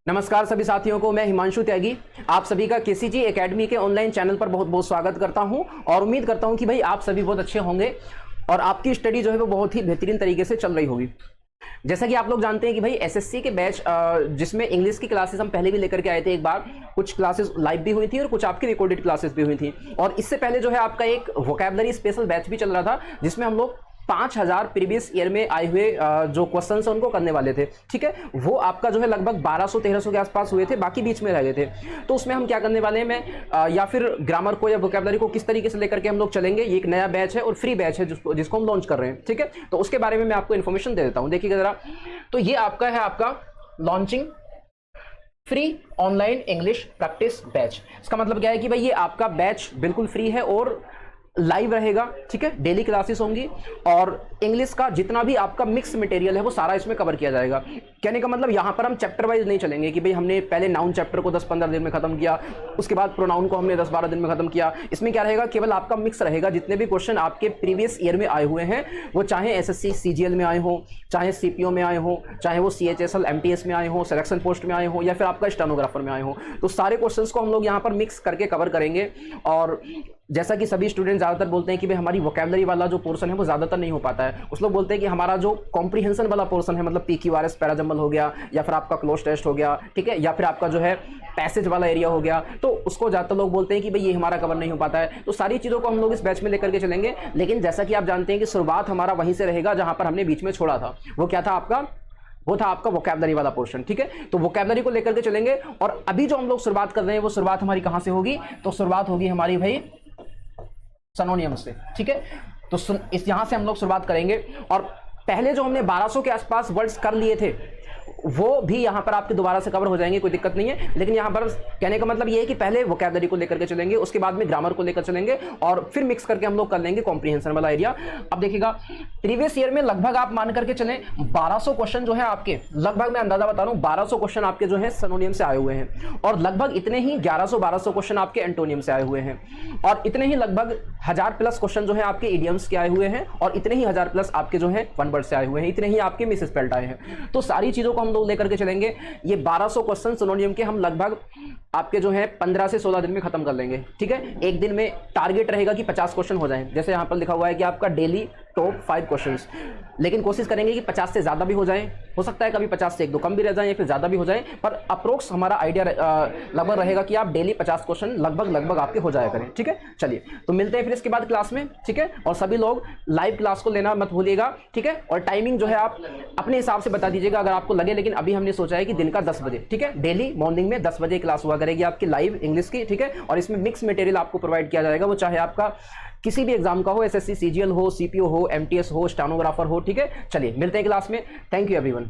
नमस्कार सभी साथियों को, मैं हिमांशु त्यागी आप सभी का केसीजी एकेडमी के ऑनलाइन चैनल पर बहुत बहुत स्वागत करता हूं और उम्मीद करता हूं कि भाई आप सभी बहुत अच्छे होंगे और आपकी स्टडी जो है वो बहुत ही बेहतरीन तरीके से चल रही होगी। जैसा कि आप लोग जानते हैं कि भाई एसएससी के बैच जिसमें इंग्लिश की क्लासेस हम पहले भी लेकर के आए थे, एक बार कुछ क्लासेस लाइव भी हुई थी और कुछ आपकी रिकॉर्डेड क्लासेस भी हुई थी। और इससे पहले जो है आपका एक वोकैबुलरी स्पेशल बैच भी चल रहा था जिसमें हम लोग 5000 प्रीवियस ईयर में आए हुए जो क्वेश्चंस हैं उनको करने वाले थे। ठीक है, वो आपका जो है लगभग 1200-1300 के आसपास हुए थे, बाकी बीच में रह गए थे। तो उसमें हम क्या करने वाले हैं, मैं या फिर ग्रामर को या वोकैबुलरी को किस तरीके से लेकर के हम लोग चलेंगे, ये एक नया बैच है और फ्री बैच है जिसको हम लॉन्च कर रहे हैं। ठीक है, तो उसके बारे में मैं आपको इन्फॉर्मेशन दे देता हूँ। देखिएगा जरा, तो ये आपका है आपका launching free online English practice batch. इसका मतलब क्या है कि भाई ये आपका बैच बिल्कुल फ्री है और लाइव रहेगा। ठीक है, डेली क्लासेस होंगी और इंग्लिश का जितना भी आपका मिक्स मटेरियल है वो सारा इसमें कवर किया जाएगा। कहने का मतलब यहाँ पर हम चैप्टर वाइज नहीं चलेंगे कि भाई हमने पहले नाउन चैप्टर को 10-15 दिन में खत्म किया, उसके बाद प्रोनाउन को हमने 10-12 दिन में खत्म किया। इसमें क्या रहेगा, केवल आपका मिक्स रहेगा। जितने भी क्वेश्चन आपके प्रीवियस ईयर में आए हुए हैं, वो चाहे एसएससी सीजीएल में आए हो, चाहे सीपीओ में आए हो, चाहे वो सीएचएसएल एमटीएस में आए हो, सिलेक्शन पोस्ट में आए हो, या फिर आपका स्टेनोग्राफर में आए हो, तो सारे क्वेश्चंस को हम लोग यहाँ पर मिक्स करके कवर करेंगे। और जैसा कि सभी स्टूडेंट ज़्यादातर बोलते हैं कि भाई हमारी वोकैबुलरी वाला जो पोर्शन है वो ज़्यादातर नहीं हो पाता है। उस लोग बोलते हैं कि हमारा जो कॉम्प्रीहेंशन वाला पोर्शन है, मतलब पीक्यूआरएस पैराजंबल हो गया, या फिर आपका क्लोज टेस्ट हो गया, ठीक है, या फिर आपका जो है पैसेज वाला एरिया हो गया, तो उसको ज़्यादातर लोग बोलते हैं कि भाई ये हमारा कवर नहीं हो पाता है। तो सारी चीज़ों को हम लोग इस बैच में लेकर के चलेंगे। लेकिन जैसा कि आप जानते हैं कि शुरुआत हमारा वहीं से रहेगा जहाँ पर हमने बीच में छोड़ा था। वो क्या था आपका, वो था आपका वोकैबुलरी वाला पोर्शन। ठीक है, तो वोकैबुलरी को लेकर के चलेंगे। और अभी जो हम लोग शुरुआत कर रहे हैं वो शुरुआत हमारी कहाँ से होगी, तो शुरुआत होगी हमारी भाई सिनोनियम से। ठीक है, तो इस यहां से हम लोग शुरुआत करेंगे। और पहले जो हमने 1200 के आसपास वर्ड्स कर लिए थे वो भी यहाँ पर आपके दोबारा से कवर हो जाएंगे, कोई दिक्कत नहीं है। लेकिन यहाँ पर कहने का मतलब ये है कि पहले वोकैबुलरी को लेकर के चलेंगे, उसके बाद में ग्रामर को लेकर चलेंगे और फिर मिक्स करके हम लोग कर लेंगे कॉम्प्रीहेंशन वाला एरिया। अब देखिएगा, प्रीवियस ईयर में लगभग आप मान करके चलें 1200 क्वेश्चन जो है आपके, लगभग मैं अंदाजा बता रहा हूँ 1200 क्वेश्चन आपके जो है सिनोनियम से आए हुए हैं, और लगभग इतने ही 1100-1200 क्वेश्चन आपके एंटोनियम से आए हुए हैं, और इतने ही लगभग 1000+ क्वेश्चन जो है आपके इडियम्स के आए हुए हैं, और इतने ही 1000+ आपके जो है वन वर्ड से आए हुए हैं, इतने ही आपके मिसस्पेल्ड आए हैं। तो सारी चीजों को हम लोग लेकर के चलेंगे। ये 1200 क्वेश्चन सिनोनियम के हम लगभग आपके जो है 15 से 16 दिन में खत्म कर लेंगे। ठीक है, एक दिन में टारगेट रहेगा कि 50 क्वेश्चन हो जाएं। जैसे यहां पर लिखा हुआ है कि आपका डेली टॉप 5 क्वेश्चंस, लेकिन कोशिश करेंगे कि 50 से ज्यादा भी हो जाए। हो सकता है कभी 50 से 1-2 कम भी रह जाए या फिर ज्यादा भी हो जाए, पर अप्रोक्स हमारा आइडिया लगभग रहेगा कि आप डेली 50 क्वेश्चन लगभग आपके हो जाया करें। ठीक है, चलिए तो मिलते हैं फिर इसके बाद क्लास में। ठीक है, और सभी लोग लाइव क्लास को लेना मत भूलिएगा। ठीक है, और टाइमिंग जो है आप अपने हिसाब से बता दीजिएगा अगर आपको लगे, लेकिन अभी हमने सोचा है कि दिन का 10 बजे। ठीक है, डेली मॉर्निंग में 10 बजे क्लास हुआ करेगी आपकी लाइव इंग्लिश की। ठीक है, और इसमें मिक्स मटेरियल आपको प्रोवाइड किया जाएगा, वो चाहे आपका किसी भी एग्जाम का हो, एसएससी सीजीएल हो, सीपीओ हो, एमटीएस हो, स्टेनोग्राफर हो। ठीक है, चलिए मिलते हैं क्लास में। Thank you everyone.